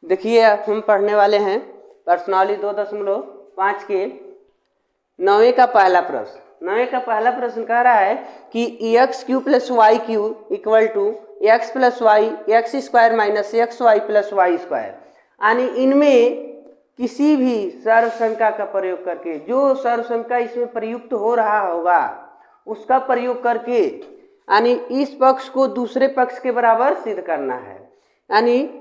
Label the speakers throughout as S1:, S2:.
S1: देखिए हम पढ़ने वाले हैं प्रश्नावली 2.5 के 9वें का पहला प्रश्न। 9वें का पहला प्रश्न कह रहा है कि x cube plus y cube equal to x plus y x square minus x y plus y square, यानी इनमें किसी भी सर्वसंख्या का प्रयोग करके, जो सर्वसंख्या इसमें प्रयुक्त हो रहा होगा उसका प्रयोग करके, यानी इस पक्ष को दूसरे पक्ष के बराबर सिद्ध करना है, यानी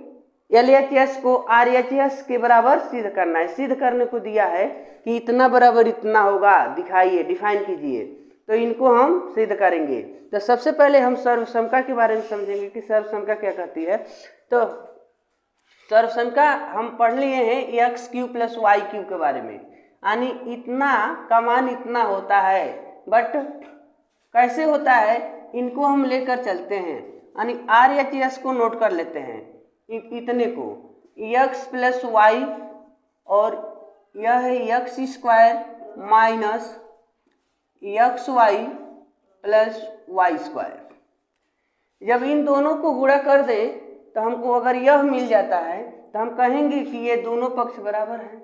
S1: LHS को RHS के बराबर सिद्ध करना है। सिद्ध करने को दिया है कि इतना बराबर इतना होगा, दिखाइए, डिफाइन कीजिए, तो इनको हम सिद्ध करेंगे। तो सबसे पहले हम सर्वसंख्या के बारे में समझेंगे कि सर्वसंख्या क्या कहती है। तो सर्वसंख्या हम पढ़ लिए हैं x cube plus y cube के बारे में, यानी इतना का मान इतना होता है, बट कैसे होता है इनको हम लेकर चलते हैं, यानी RHS को नोट कर लेते हैं। इतने को एक्स प्लस वाई और यह है x square minus x y plus y square. जब इन दोनों को गुणा कर दे तो हमको अगर यह मिल जाता है तो हम कहेंगे कि ये दोनों पक्ष बराबर हैं।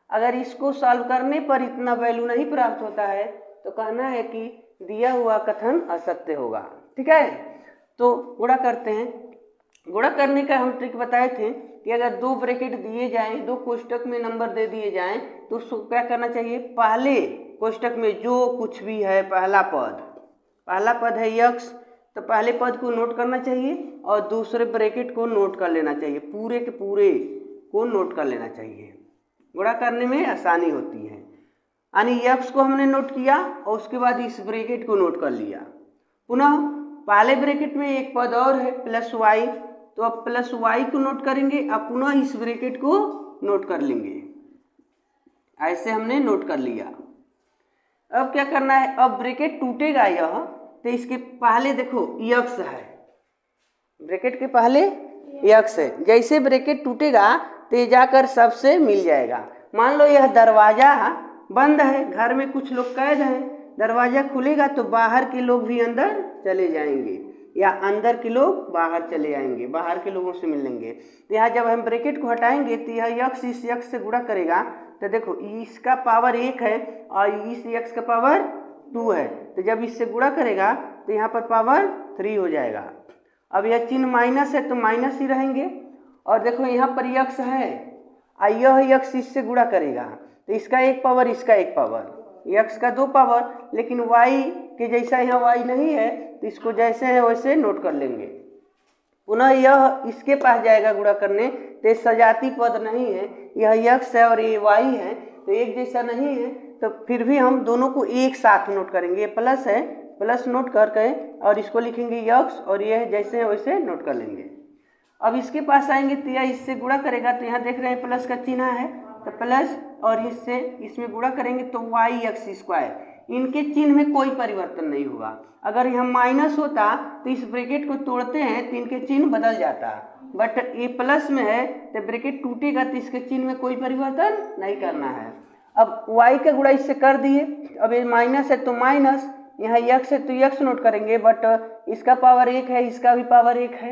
S1: अगर इसको सॉल्व करने पर इतना वैल्यू नहीं प्राप्त होता है तो कहना है कि दिया हुआ कथन असत्य होगा। ठीक है, तो गुणा करते हैं। गुणा करने का हम ट्रिक बताए थे कि अगर दो ब्रैकेट दिए जाएं, दो कोष्टक में नंबर दे दिए जाएं, तो उसको क्या करना चाहिए, पहले कोष्टक में जो कुछ भी है पहला पद है यक्स, तो पहले पद को नोट करना चाहिए और दूसरे ब्रैकेट को नोट कर लेना चाहिए, पूरे के पूरे को नोट कर लेना चाहिए। गुणा करने में आसानी होती है, यानी यक्स को हमने नोट किया और उसके बाद इस ब्रैकेट को नोट कर लिया। पुनः पहले ब्रैकेट में एक पद और है प्लस वाई, तो अब प्लस वाई को नोट करेंगे, अब पुनः इस ब्रैकेट को नोट कर लेंगे। ऐसे हमने नोट कर लिया। अब क्या करना है, अब ब्रैकेट टूटेगा यह, तो इसके पहले देखो यक्स है, ब्रैकेट के पहले यक्स है, जैसे ब्रैकेट टूटेगा तो ये जाकर सबसे मिल जाएगा। मान लो यह दरवाजा बंद है, घर में कुछ लोग कैद हैं, दरवाजा खुलेगा तो बाहर के लोग भी अंदर चले जाएंगे या अंदर के लोग बाहर चले आएंगे, बाहर के लोगों से मिलेंगे। तो यहाँ जब हम ब्रैकेट को हटाएंगे तो यह यक्स इस यक्स से गुणा करेगा, तो देखो इसका पावर 1 है और इस यक्स का पावर 2 है, तो जब इससे गुणा करेगा तो यहाँ पर पावर 3 हो जाएगा। अब यह चिन्ह माइनस है तो माइनस ही रहेंगे, और देखो यहाँ पर यक्स है और यह यक्स इससे गुणा करेगा तो इसका एक पावर इसका एक पावर, यक्स का 2 पावर, लेकिन वाई के जैसा यहाँ वाई नहीं है तो इसको जैसे है वैसे नोट कर लेंगे। पुनः यह इसके पास जाएगा गुणा करने, तो सजाती पद नहीं है, यह यक्स है और ये वाई है तो एक जैसा नहीं है, तो फिर भी हम दोनों को एक साथ नोट करेंगे। ये प्लस है, प्लस नोट करके और इसको लिखेंगे यक्स और यह जैसे है वैसे नोट कर लेंगे। अब इसके पास आएंगे तो यह इससे गुणा करेगा, तो यहाँ देख रहे हैं प्लस का चिन्ह है, तो प्लस और इससे इसमें गुणा करेंगे तो वाई एक्स स्क्वायर, इनके चिन्ह में कोई परिवर्तन नहीं होगा। अगर यह माइनस होता तो इस ब्रैकेट को तोड़ते हैं तो इनके चिन्ह बदल जाता, बट ये प्लस में है तो ब्रैकेट टूटेगा तो इसके चिन्ह में कोई परिवर्तन नहीं करना है। अब वाई का गुणा इससे कर दिए, अब ये माइनस है तो माइनस, यहाँ यक्स है तो यक्स नोट करेंगे, बट इसका पावर 1 है, इसका भी पावर 1 है,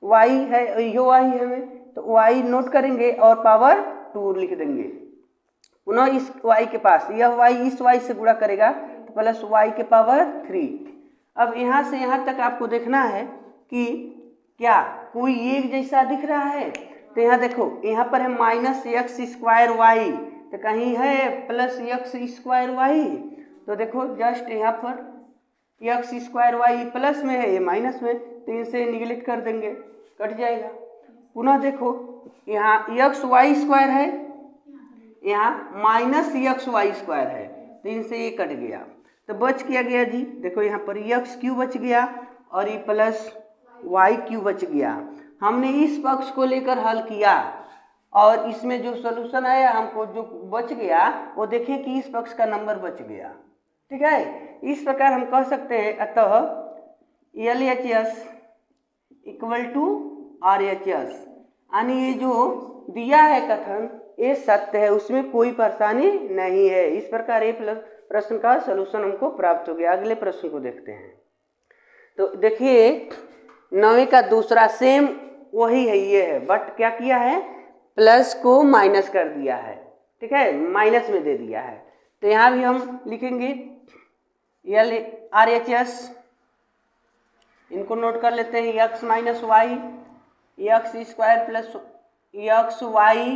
S1: वाई है यो वाई है हमें, तो वाई नोट करेंगे और पावर 2 लिख देंगे। पुनः इस y के पास यह y इस y से गुणा करेगा तो प्लस y के पावर 3। अब यहाँ से यहाँ तक आपको देखना है कि क्या कोई एक जैसा दिख रहा है, तो यहाँ देखो यहाँ पर है माइनस एक्स स्क्वायर वाई, तो कहीं है प्लस एक्स स्क्वायर वाई, तो देखो जस्ट यहाँ पर एक्स स्क्वायर वाई प्लस में है, ये माइनस में, तो इनसे निगलेक्ट कर देंगे, कट जाएगा। पुनः देखो यहाँ एक्स वाई स्क्वायर है, यहाँ माइनस एक्स वाई स्क्वायर है, तो इनसे ये कट गया, तो बच क्या गया जी, देखो यहाँ पर एक्स क्यू बच गया और ये प्लस वाई क्यू बच गया। हमने इस पक्ष को लेकर हल किया और इसमें जो सॉल्यूशन आया हमको जो बच गया वो देखें कि इस पक्ष का नंबर बच गया। ठीक है, इस प्रकार हम कह सकते हैं अतः LHS इक्वल टू RHS, यानी ये जो दिया है कथन ये सत्य है, उसमें कोई परेशानी नहीं है। इस प्रकार ये प्रश्न का सलूशन हमको प्राप्त हो गया। अगले प्रश्न को देखते हैं। तो देखिए 9वीं का दूसरा सेम वही है, ये है, बट क्या किया है, प्लस को माइनस कर दिया है, ठीक है, माइनस में दे दिया है। तो यहाँ भी हम लिखेंगे एल आर एच एस, इनको नोट कर लेते हैं, x minus y x square plus x y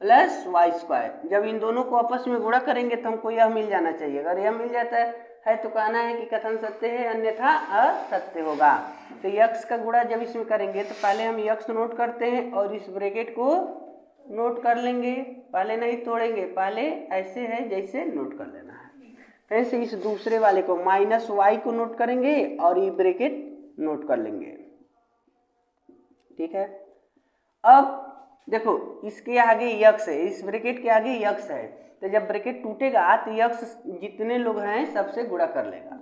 S1: plus y square. जब इन दोनों को आपस में गुणा करेंगे तो हमको यह मिल जाना चाहिए। अगर यह मिल जाता है तो कहना है कि कथन सत्य है, अन्यथा असत्य होगा। तो यक्स का गुणा जब इसमें करेंगे तो पहले हम यक्स नोट करते हैं और इस ब्रैकेट को नोट कर लेंगे, पहले नहीं तोड़ेंगे, पहले ऐसे है जैसे नोट कर लेना है। फिर से इस दूसरे वाले को माइनस वाई को नोट करेंगे और ये ब्रैकेट नोट कर लेंगे, ठीक है। अब देखो इसके आगे यक्स है, इस ब्रैकेट के आगे यक्स है, तो जब ब्रैकेट टूटेगा तो यक्स जितने लोग हैं सबसे गुणा कर लेगा।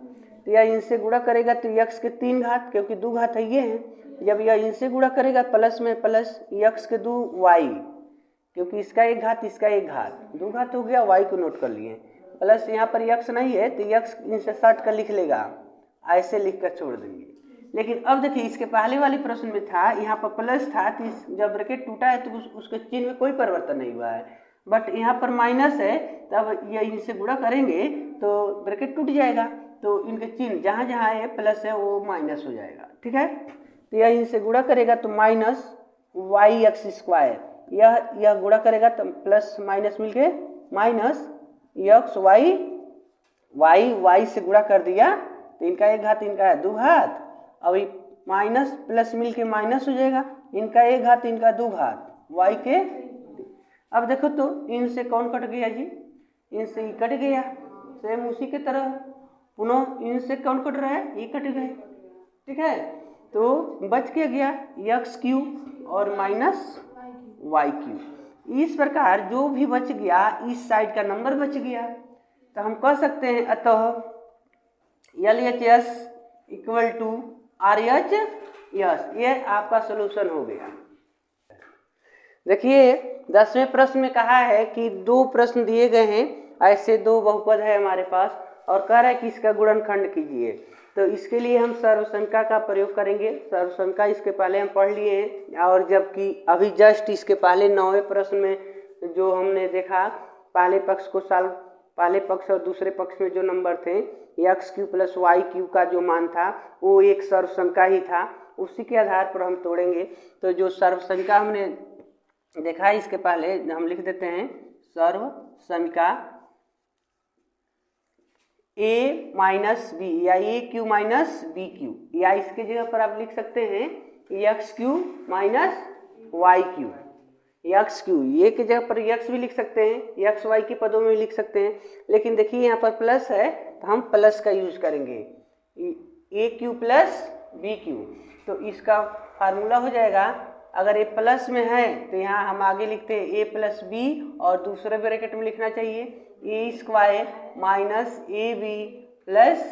S1: तो यह इनसे गुणा करेगा तो यक्स के 3 घात, क्योंकि 2 घात है ये हैं। जब यह इनसे गुणा करेगा प्लस में प्लस यक्स के 2 वाई, क्योंकि इसका 1 घात इसका 1 घात, 2 घात हो गया, वाई को नोट कर लिए, प्लस यहाँ पर यक्स नहीं है तो यक्स इनसे 60 का लिख लेगा, ऐसे लिख कर छोड़ देंगे। लेकिन अब देखिए इसके पहले वाले प्रश्न में था यहाँ पर प्लस था, तो जब ब्रैकेट टूटा है तो उसके चिन्ह में कोई परिवर्तन नहीं हुआ है, बट यहाँ पर माइनस है, तब ये इनसे गुणा करेंगे तो ब्रैकेट टूट जाएगा, तो इनके चिन्ह जहाँ जहाँ है प्लस है वो माइनस हो जाएगा, ठीक है। तो यह इनसे गुणा करेगा तो माइनस वाई एक्स स्क्वायर, यह गुणा करेगा तो प्लस माइनस मिलके माइनस एक्स वाई, वाई से गुणा कर दिया तो इनका 1 घात इनका है 2 घात, अभी माइनस प्लस मिलके माइनस हो जाएगा, इनका 1 घात इनका 2 घात वाई के। अब देखो तो इनसे कौन कट गया जी, इनसे ये कट गया, सेम उसी के तरह पुनः इनसे कौन कट रहा है, ये कट गए, ठीक है। तो बच के गया एक्स क्यू और माइनस वाई क्यू। इस प्रकार जो भी बच गया इस साइड का नंबर बच गया, तो हम कह सकते हैं अतः L H S equal to R H S, ये आपका सोल्यूशन हो गया। देखिए 10वें प्रश्न में कहा है कि 2 प्रश्न दिए गए हैं, ऐसे 2 बहुपद है हमारे पास और कह रहा है कि इसका गुणनखंड कीजिए। तो इसके लिए हम सर्वसंख्या का प्रयोग करेंगे। सर्वसंख्या इसके पहले हम पढ़ लिए हैं, और जबकि अभी जस्ट इसके पहले 9वें प्रश्न में जो हमने देखा, पहले पक्ष और दूसरे पक्ष में जो नंबर थे x cube plus y cube का जो मान था वो एक सर्वसंख्या ही था, उसी के आधार पर हम तोड़ेंगे। तो जो सर्वसंख्या हमने देखा है इसके पहले हम लिख देते हैं सर्वसंख्या ए माइनस बी या A cube minus B cube, या इसके जगह पर आप लिख सकते हैं x cube minus Y cube, X cube, A की जगह पर एक्स भी लिख सकते हैं, एक्स वाई के पदों में भी लिख सकते हैं। लेकिन देखिए यहाँ पर प्लस है तो हम प्लस का यूज करेंगे, ए क्यू प्लस बी क्यू। तो इसका फार्मूला हो जाएगा, अगर ए प्लस में है तो यहाँ हम आगे लिखते हैं ए प्लस बी और दूसरे ब्रैकेट में लिखना चाहिए A square minus A B plus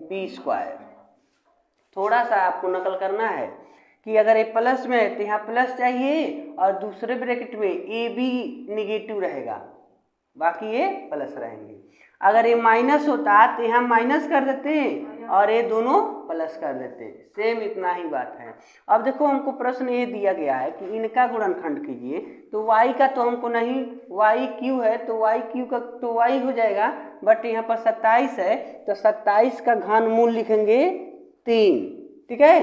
S1: B square. थोड़ा सा आपको नकल करना है कि अगर ए प्लस में है तो यहाँ प्लस चाहिए और दूसरे ब्रैकेट में ए बी निगेटिव रहेगा, बाकी ये प्लस रहेंगे। अगर ये माइनस होता तो यहाँ माइनस कर देते और ये दोनों प्लस कर देते, सेम इतना ही बात है। अब देखो हमको प्रश्न ये दिया गया है कि इनका गुणनखंड कीजिए, तो y का तो हमको नहीं, y क्यू है तो y क्यू का तो y हो जाएगा, बट यहाँ पर 27 है तो 27 का घन मूल लिखेंगे 3, ठीक है,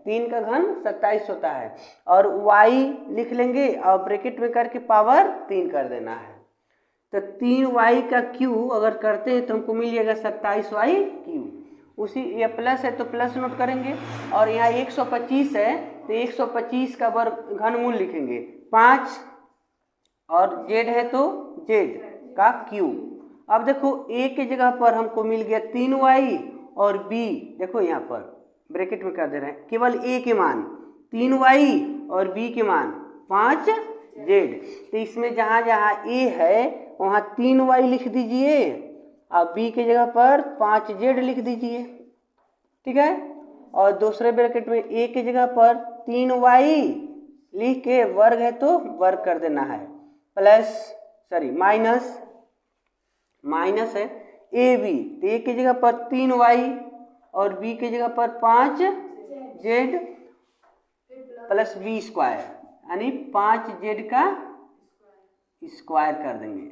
S1: 3 का घन 27 होता है, और y लिख लेंगे और ब्रैकेट में करके पावर 3 कर देना है। तो 3y का क्यू अगर करते हैं तो हमको मिल जाएगा 27y क्यू। उसी ये प्लस है तो प्लस नोट करेंगे, और यहाँ 125 है तो 125 का वर्ग घनमूल लिखेंगे 5, और z है तो z का क्यू। अब देखो a के जगह पर हमको मिल गया 3y और b, देखो यहाँ पर ब्रैकेट में कर दे रहे हैं, केवल a के मान 3y और b के मान 5z। तो इसमें जहाँ जहाँ a है वहाँ 3y लिख दीजिए और b के जगह पर 5z लिख दीजिए, ठीक है। और दूसरे ब्रैकेट में a के जगह पर 3y लिख के वर्ग है तो वर्ग कर देना है, माइनस है ab, तो a की जगह पर 3y और b की जगह पर 5z प्लस बी स्क्वायर, यानी 5z का स्क्वायर कर देंगे।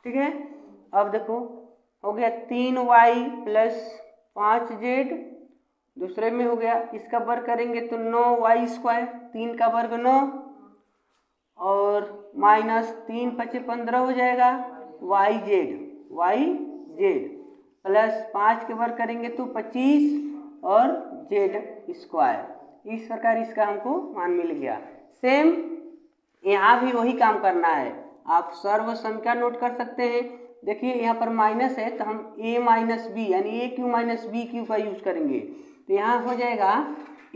S1: ठीक है, अब देखो हो गया 3y प्लस 5z, दूसरे में हो गया इसका वर्ग करेंगे तो 9y स्क्वायर, 3 का वर्ग 9 और माइनस 3 पचे 15 हो जाएगा yz प्लस 5 के वर्ग करेंगे तो 25 और z स्क्वायर। इस प्रकार इसका हमको मान मिल गया। सेम यहाँ भी वही काम करना है, आप सर्व संख्या नोट कर सकते हैं। देखिए यहाँ पर माइनस है तो हम a माइनस बी यानी ए क्यू माइनस बी क्यू का यूज करेंगे, तो यहाँ हो जाएगा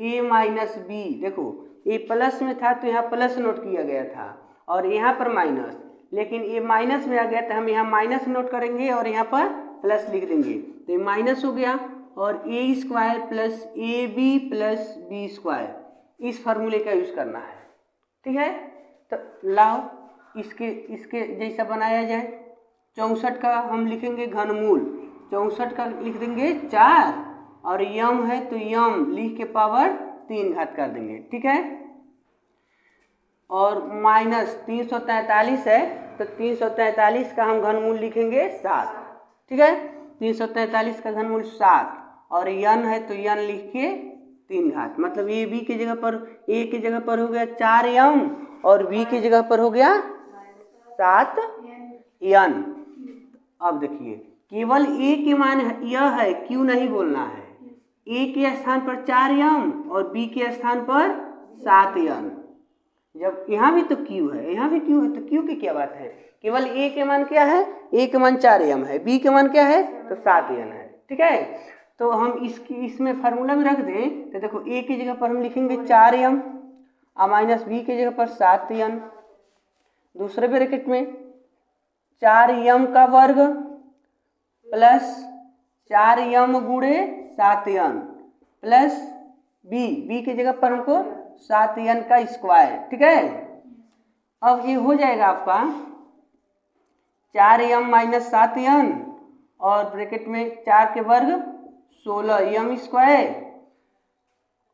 S1: a माइनस बी। देखो a प्लस में था तो यहाँ प्लस नोट किया गया था और यहाँ पर माइनस, लेकिन ये माइनस में आ गया तो हम यहाँ माइनस नोट करेंगे और यहाँ पर प्लस लिख देंगे, तो ये माइनस हो गया और A square plus A B plus B square, इस फार्मूले का यूज करना है। ठीक है, तो लाओ इसके जैसा बनाया जाए। 64 का हम लिखेंगे घनमूल, 64 का लिख देंगे 4 और यम है तो यम लिख के पावर 3 घात कर देंगे। ठीक है, और माइनस 343 है तो 343 का हम घनमूल लिखेंगे 7। ठीक है, 343 का घनमूल 7 और यन है तो यन लिख के 3 घात, मतलब ए बी की जगह पर ए की जगह पर हो गया 4 यम और बी की जगह पर हो गया 7 यन। अब देखिए केवल ए के मान यह है, क्यू नहीं बोलना है। ए के स्थान पर 4 यम और बी के स्थान पर 7 यन। जब यहाँ भी तो क्यू है, यहाँ भी क्यू है, तो क्यू की क्या बात है। केवल ए के मान क्या है, ए के मान 4 यम है, बी के मान क्या है तो 7 यन है। ठीक है, तो हम इसमें फार्मूला में रख दें तो देखो ए की जगह पर हम लिखेंगे 4 यम और माइनस बी की जगह पर 7 यन, दूसरे ब्रैकेट में 4 यम का वर्ग प्लस 4 यम गुणे 7 यन प्लस बी की जगह पर हमको 7 यन का स्क्वायर। ठीक है, अब ये हो जाएगा आपका 4 यम माइनस 7 यन और ब्रैकेट में 4 के वर्ग 16 यम स्क्वायर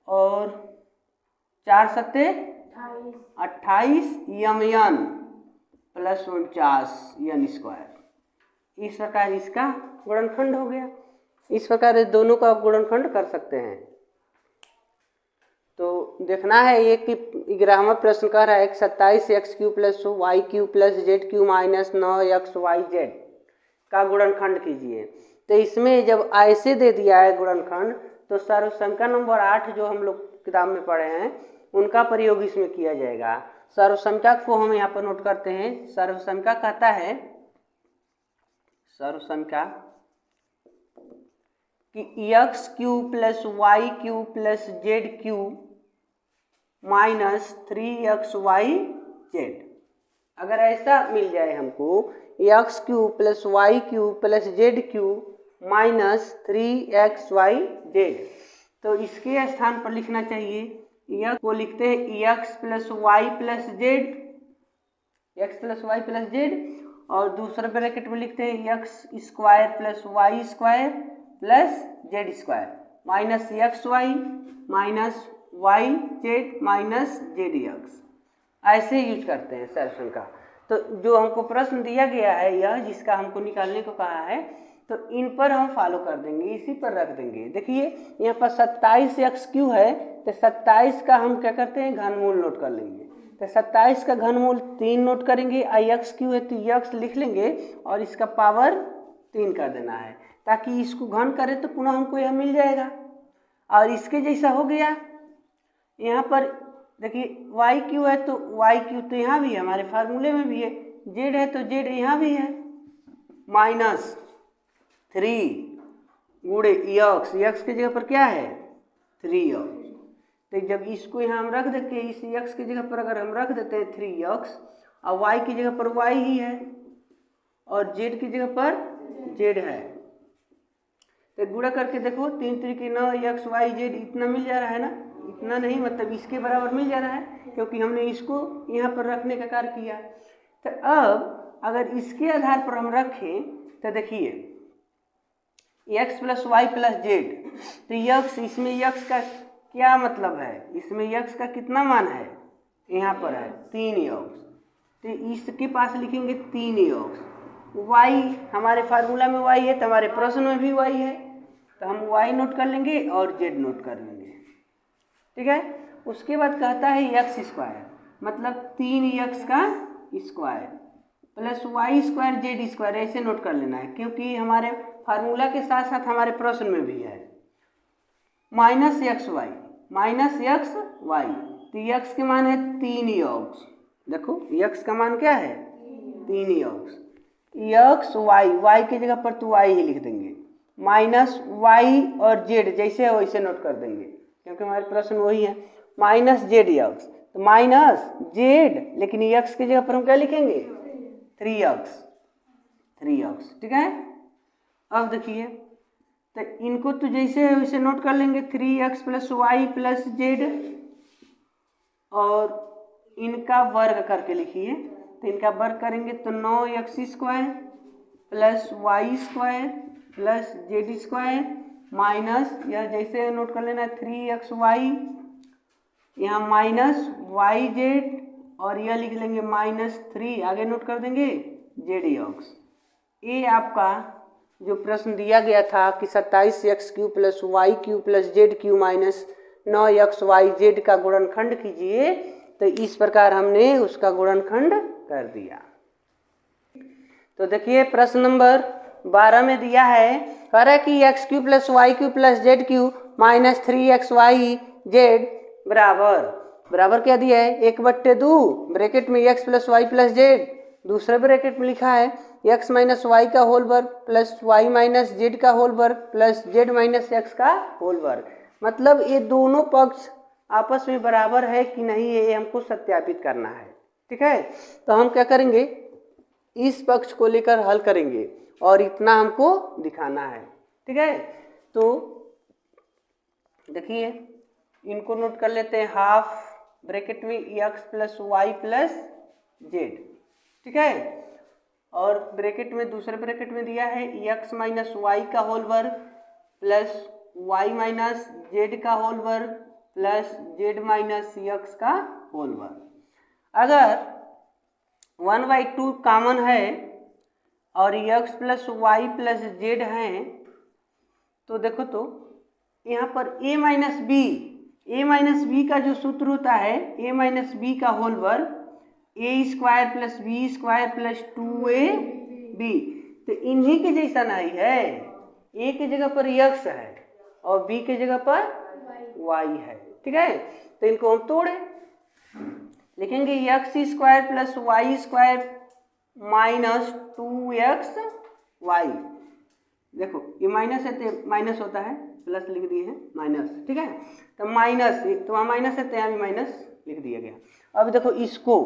S1: और 4 सत्ते 28 यम यन प्लस 49 यन स्क्वायर। इस प्रकार इसका गुणनखंड हो गया। इस प्रकार दोनों का आप गुणनखंड कर सकते हैं। तो देखना है ये कि 11वां प्रश्न कह रहा है 27x³ plus y³ plus z³ minus 9xyz का गुणनखंड कीजिए। तो इसमें जब ऐसे दे दिया है गुणनखंड तो सर्वसंख्या नंबर 8 जो हम लोग किताब में पढ़े हैं उनका प्रयोग इसमें किया जाएगा। सर्वसंख्या को हम यहाँ पर नोट करते हैं। सर्वसंख्या कहता है सर्वसंख्या कि x³ plus y³ plus z³ minus 3xyz। अगर ऐसा मिल जाए हमको x³ plus y³ plus z³ minus 3xyz, तो इसके स्थान पर लिखना चाहिए x को लिखते हैं x plus y plus z, x plus y plus z, और दूसरे ब्रैकेट में लिखते हैं x square plus y square plus z square minus x y minus y z minus z x. ऐसे यूज करते हैं सर्वसंख्या। तो जो हमको प्रश्न दिया गया है यह जिसका हमको निकालने को कहा है तो इन पर हम फॉलो कर देंगे, इसी पर रख देंगे। देखिए यहाँ पर 27x³ है तो 27 का हम क्या करते हैं घनमूल नोट कर लेंगे। तो 27 का घनमूल 3 नोट करेंगे, x³ है तो x लिख लेंगे और इसका पावर 3 कर देना है ताकि इसको घन करें तो पुनः हमको यह मिल जाएगा। और इसके जैसा हो गया यहाँ पर देखिए y³ है तो y³ तो यहाँ भी है, हमारे फार्मूले में भी है। z है तो z यहाँ भी है माइनस 3 गुणे x की जगह पर क्या है 3x। तो जब इसको यहाँ हम रख देते हैं, इस x की जगह पर अगर हम रख देते हैं 3x और y की जगह पर y ही है और z की जगह पर z है, तो गुणा करके देखो 3 3 की 9 x y z इतना मिल जा रहा है ना, इतना नहीं मतलब इसके बराबर मिल जा रहा है क्योंकि हमने इसको यहाँ पर रखने का कार्य किया। तो अब अगर इसके आधार पर हम रखें तो देखिए x plus y plus z, तो x इसमें x का क्या मतलब है, इसमें x का कितना मान है यहाँ पर है 3x, तो इसके पास लिखेंगे 3 एक्स। वाई हमारे फार्मूला में वाई है, तो हमारे प्रश्न में भी वाई है, तो हम वाई नोट कर लेंगे और जेड नोट कर लेंगे। ठीक है, उसके बाद कहता है एक्स स्क्वायर, मतलब 3 एक्स का square plus y square z square, ऐसे नोट कर लेना है, क्योंकि हमारे फार्मूला के साथ साथ हमारे प्रश्न में भी है। माइनस एक्स वाई, तो एक्स के मान है 3 एक्स। देखो एक्स का मान क्या है 3 एक्स वाई की जगह पर तो वाई ही लिख देंगे, माइनस वाई और जेड जैसे है वैसे नोट कर देंगे, क्योंकि हमारे प्रश्न वही है। माइनस जेड एक्स, तो माइनस जेड, लेकिन एक्स की जगह पर हम क्या लिखेंगे 3x। ठीक है, अब देखिए, तो इनको तो जैसे है वैसे नोट कर लेंगे, 3x plus y plus z, और इनका वर्ग करके लिखिए, तो इनका वर्ग करेंगे तो 9x square plus y square plus z square minus, यह जैसे नोट कर लेना 3x वाई, यहाँ माइनस वाई जेड, और यह लिख लेंगे -3, आगे नोट कर देंगे जेड एक्स। ये आपका जो प्रश्न दिया गया था कि 27x³ plus y³ plus z³ minus 9x y z का गुणनखंड कीजिए, तो इस प्रकार हमने उसका गुणनखंड कर दिया। तो देखिए प्रश्न नंबर 12 में दिया है, कह रहा है कि x³ plus y³ plus z³ minus 3xy z बराबर क्या दिया है 1/2 ब्रैकेट में x plus y plus z, दूसरे ब्रैकेट में लिखा है x माइनस वाई का होल वर्ग प्लस वाई माइनस जेड का होल वर्ग प्लस जेड माइनस एक्स का होल वर्ग। मतलब ये दोनों पक्ष आपस में बराबर है कि नहीं, ये हमको सत्यापित करना है। ठीक है, तो हम क्या करेंगे, इस पक्ष को लेकर हल करेंगे और इतना हमको दिखाना है। ठीक है, तो देखिए इनको नोट कर लेते हैं, हाफ ब्रैकेट में x plus y plus z. ठीक है, और ब्रैकेट में दूसरे ब्रैकेट में दिया है x माइनस वाई का होल वर्ग प्लस वाई माइनस जेड का होल वर्ग प्लस जेड माइनस एक्स का होल वर्ग। अगर 1/2 कॉमन है और x plus y plus z है, तो देखो तो यहाँ पर a माइनस बी का जो सूत्र होता है a माइनस बी का होल वर्ग a² plus B square plus 2ab, तो इन्हीं के जैसा नहीं है, a की जगह पर x है और b की जगह पर y है। ठीक है, तो इनको हम तोड़े लिखेंगे x² plus y square minus 2xy। देखो ये माइनस है तो माइनस होता है, प्लस लिख दिए हैं माइनस। ठीक है, तो माइनस, तो वहाँ माइनस है तो यहाँ भी माइनस लिख दिया गया। अब देखो इसको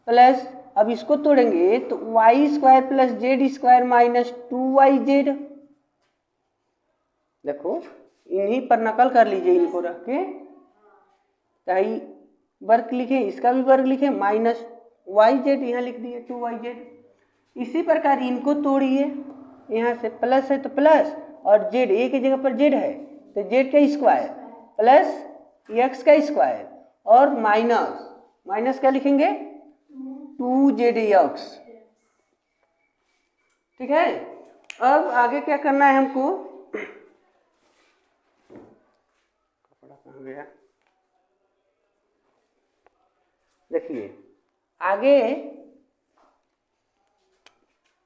S1: प्लस, अब इसको तोड़ेंगे तो y² plus z square minus 2yz। देखो इन्हीं पर नकल कर लीजिए, इनको रख के चाहे वर्ग लिखे, इसका भी वर्ग लिखे, माइनस yz यहाँ लिख दिए 2yz। इसी प्रकार इनको तोड़िए, यहाँ से प्लस है तो प्लस, और जेड ए की जगह पर जेड है तो जेड का स्क्वायर प्लस एक्स का स्क्वायर और माइनस क्या लिखेंगे 2zx। ठीक है, अब आगे क्या करना है हमको, कपड़ा कहाँ गया, देखिए आगे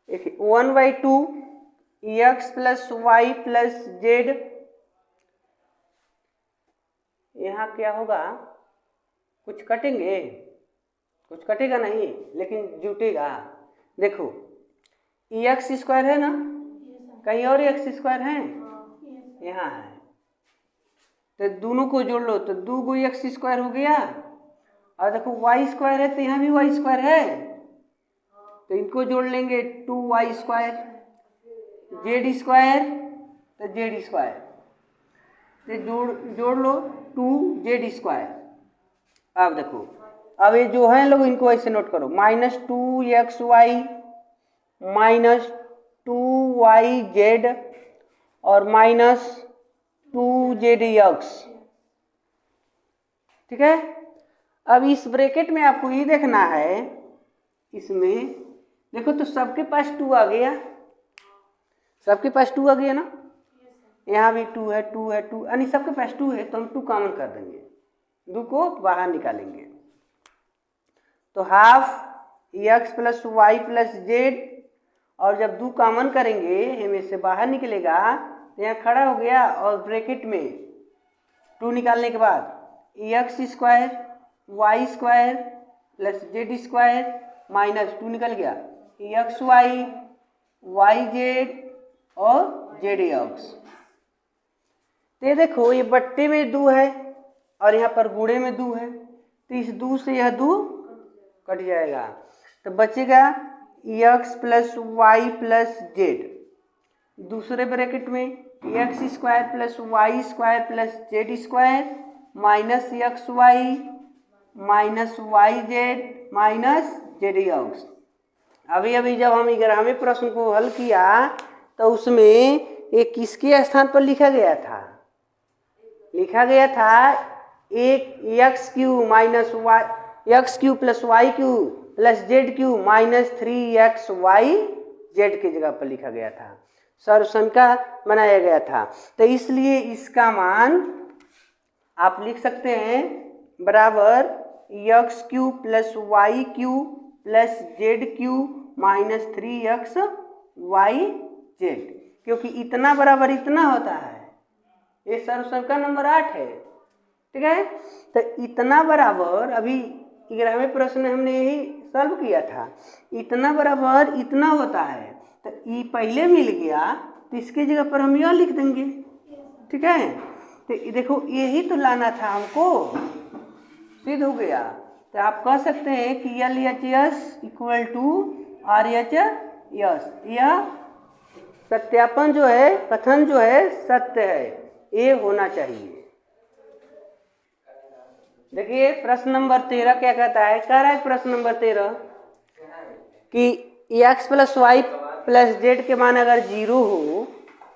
S1: 1/2 x plus y plus z, यहाँ क्या होगा, कुछ कटेंगे, कुछ कटेगा नहीं लेकिन जुटेगा। देखो x² है ना, कहीं और x² है, यहाँ है, तो दोनों को जोड़ लो तो 2 x² हो गया, और देखो y² है तो यहाँ भी y² है, तो इनको जोड़ लेंगे 2y², z² तो z², तो जोड़ लो 2z²। अब देखो, अब ये जो है लोग इनको ऐसे नोट करो, -2xy माइनस 2yz और -2zx। ठीक है, अब इस ब्रैकेट में आपको ये देखना है इसमें देखो तो सबके पास 2 आ गया, सबके पास 2 आ गया ना, यहाँ भी 2 है 2 है 2, यानी सबके पास 2 है तो हम 2 कॉमन कर देंगे, 2 को बाहर निकालेंगे तो half x plus y plus z, और जब 2 कॉमन करेंगे हमें से बाहर निकलेगा तो यहाँ खड़ा हो गया और ब्रैकेट में 2 निकालने के बाद x square y square plus z square minus 2 निकल गया एक्स वाई वाई जेड और जेड एक्स। तो ये देखो ये बट्टे में 2 है और यहाँ पर गुणे में 2 है, तो इस 2 से यह 2 कट जाएगा तो बचेगा x plus y plus z, दूसरे ब्रैकेट में x square plus y square plus z square minus x y minus y z minus z x. अभी अभी जब हम 11वें प्रश्न को हल किया तो उसमें एक किसके स्थान पर लिखा गया था, लिखा गया था एक x cube minus y x cube plus y cube plus z cube minus 3x y z की जगह पर लिखा गया था, सर्वसंख्या बनाया गया था। तो इसलिए इसका मान आप लिख सकते हैं बराबर x cube plus y cube plus z cube minus 3x y z, क्योंकि इतना बराबर इतना होता है, ये सर्वसंख्या नंबर 8 है, ठीक है। तो इतना बराबर अभी 11वें प्रश्न में हमने यही सॉल्व किया था, इतना बराबर इतना होता है तो ये पहले मिल गया तो इसकी जगह पर हम यह लिख देंगे, ठीक है। तो देखो यही तो लाना था हमको, सिद्ध हो गया। तो आप कह सकते हैं कि LHS इक्वल टू RHS, यह सत्यापन जो है, कथन जो है सत्य है, ये होना चाहिए। देखिए प्रश्न नंबर 13 क्या कहता है, कह रहा है प्रश्न नंबर 13 कि x plus y plus z के मान अगर 0 हो,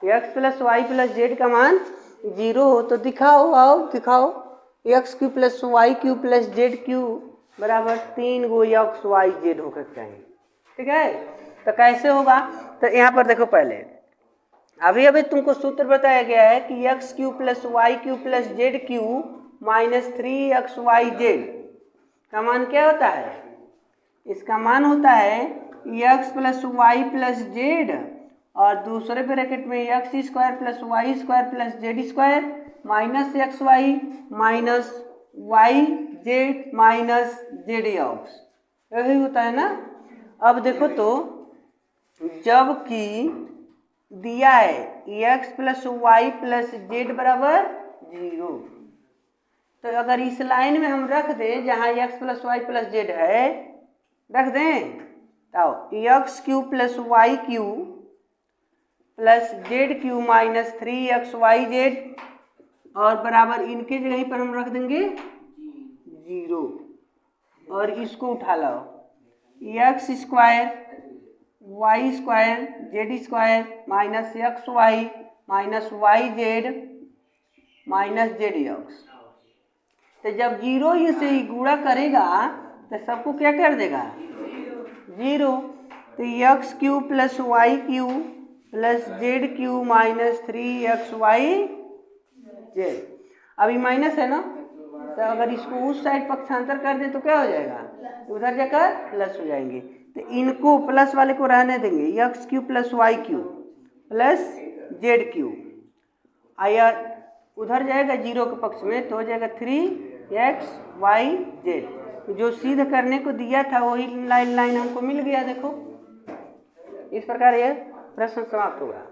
S1: x plus y plus z का मान 0 हो तो दिखाओ, आओ दिखाओ x cube plus y cube plus z cube बराबर 3 गो एक्स वाई जेड होकर चाहिए, ठीक है। तो कैसे होगा, तो यहाँ पर देखो पहले अभी अभी तुमको सूत्र बताया गया है कि x cube plus y cube plus z cube minus 3x y z का मान क्या होता है, इसका मान होता है x plus y plus z और दूसरे ब्रैकेट में x square plus y square plus z square minus x y minus y z minus z x, यही होता है ना। अब देखो तो जबकि दिया है x plus y plus z बराबर 0, तो अगर इस लाइन में हम रख दें जहाँ x plus y plus z है, रख दें तो x cube plus y cube plus z cube minus 3x y z और बराबर इनके जगह पर हम रख देंगे 0 और इसको उठा लाओ x square y square z square minus x y minus y z minus z x. तो जब 0 से गुणा करेगा तो सबको क्या कर देगा 0, तो x cube plus y cube plus z cube minus 3x y z, अभी माइनस है ना, तो अगर इसको उस साइड पक्षांतर कर दे तो क्या हो जाएगा, उधर जाकर प्लस हो जाएंगे। तो इनको प्लस वाले को रहने देंगे, x cube plus y cube plus z cube, आया उधर जाएगा 0 के पक्ष में तो हो जाएगा 3x वाई जेड। जो सिद्ध करने को दिया था वही लाइन हमको मिल गया। देखो इस प्रकार यह प्रश्न समाप्त होगा।